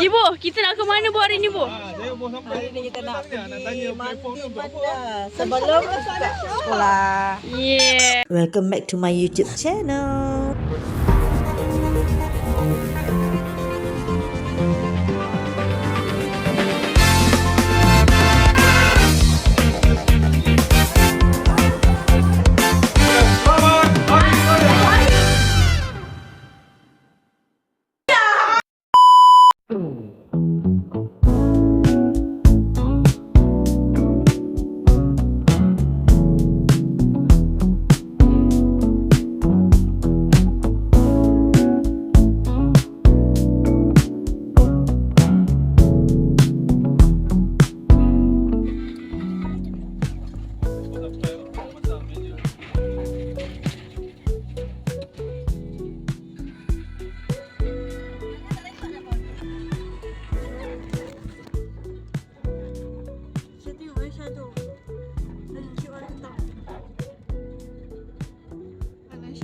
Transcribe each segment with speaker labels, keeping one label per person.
Speaker 1: Ibu, kita nak ke mana bu hari ni bu?
Speaker 2: Hari ni kita nak pergi mandi bandar sebelum buka sekolah.
Speaker 1: Yeah.
Speaker 2: Welcome back to my YouTube channel.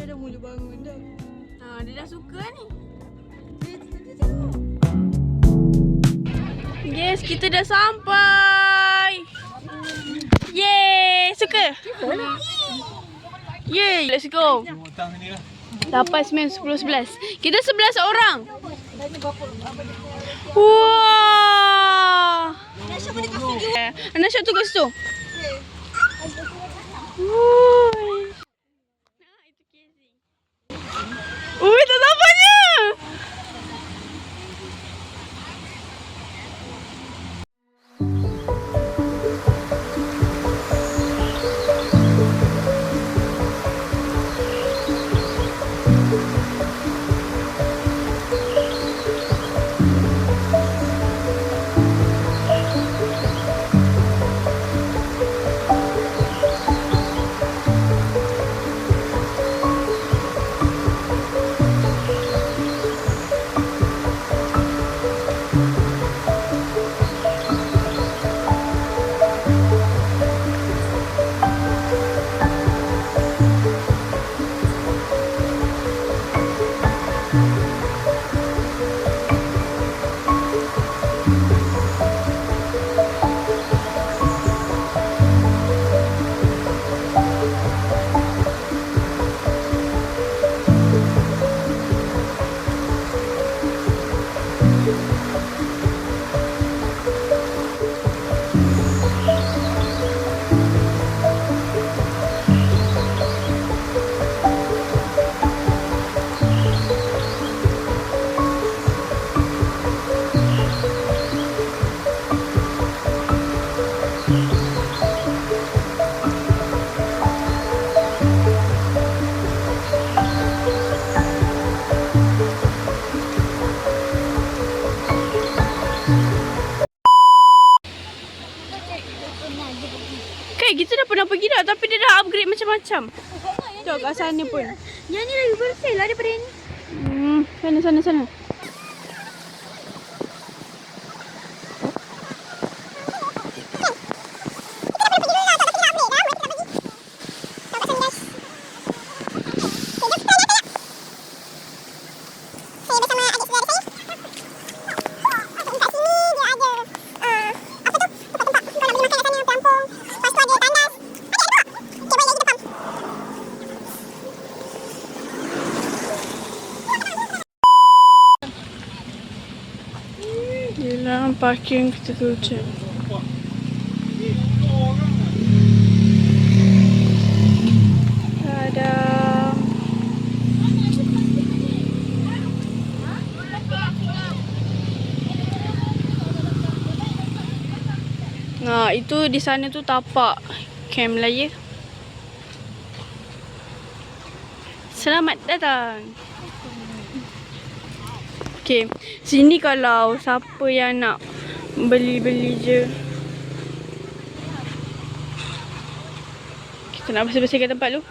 Speaker 1: Dah mula bangun dah. Dia dah suka ni. Yes, kita dah sampai. Yeay, suka? Yeay, let's go. 8, 9, 10, 11. Kita 11 orang. Wah. Anasya tu kat situ. Ui, tak sabarnya. Kita dah pernah pergi dah tapi dia dah upgrade macam-macam. Tengok kat sana pun.
Speaker 3: Yang ni lagi bersih lah daripada ni.
Speaker 1: Sana. Yelah, parking kita tutup. Ada. Nah, itu di sana tu tapak Camp Melaya. Selamat datang. Okay, sini kalau siapa yang nak beli-beli je. Kita nak bersih-bersihkan tempat tu.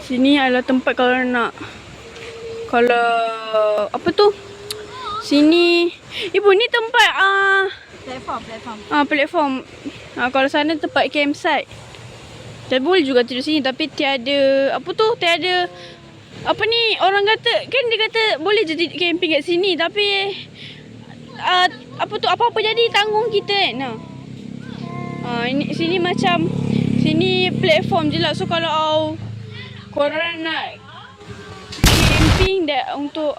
Speaker 1: Sini adalah tempat kalau nak. Kalau apa tu? Sini. Ibu ni tempat platform. Kalau sana tempat campsite. Dan boleh juga tidur sini tapi tiada apa tu? Tiada Apa ni, orang kata, kan dia kata boleh je camping kat sini. Tapi, apa-apa jadi tanggung kita kan. Sini macam, sini platform je lah. So kalau korang nak camping untuk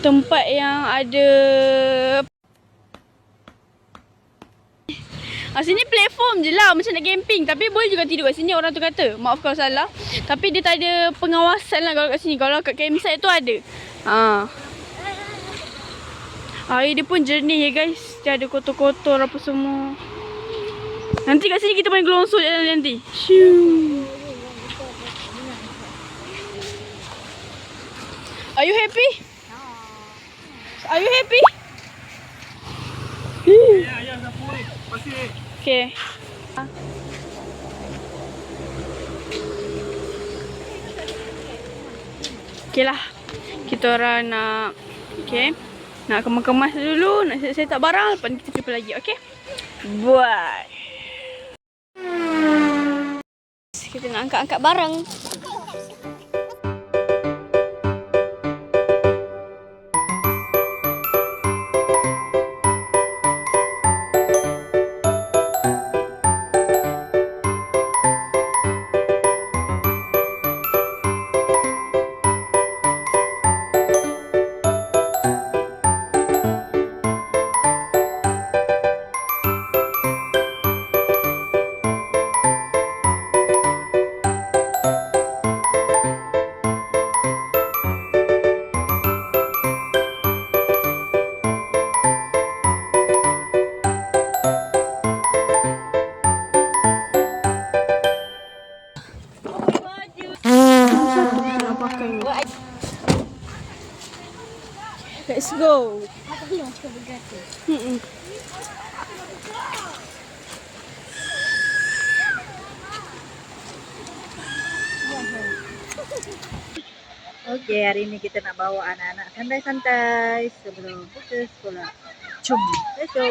Speaker 1: tempat yang ada sini platform je lah macam nak camping. Tapi boleh juga tidur kat sini, orang tu kata. Maaf kalau salah. Tapi dia tak ada pengawasan lah kalau kat sini. Kalau kat campsite tu ada. Air dia pun jernih ya guys. Dia ada kotor-kotor apa semua. Nanti kat sini kita main gelonsor je nanti. Shoo. Are you happy? Are you happy?
Speaker 4: Ya, dah pulih. Pasir.
Speaker 1: Okay. Okay lah. Kita orang nak, okay, nak kemas-kemas dulu, nak set up barang, lepas ni kita jumpa lagi, okay? Bye. Kita nak angkat-angkat barang. Let's go.
Speaker 3: Apa belum cuba bergerak?
Speaker 2: Okey, hari ni kita nak bawa anak-anak santai-santai sebelum putus sekolah. Jom, let's go.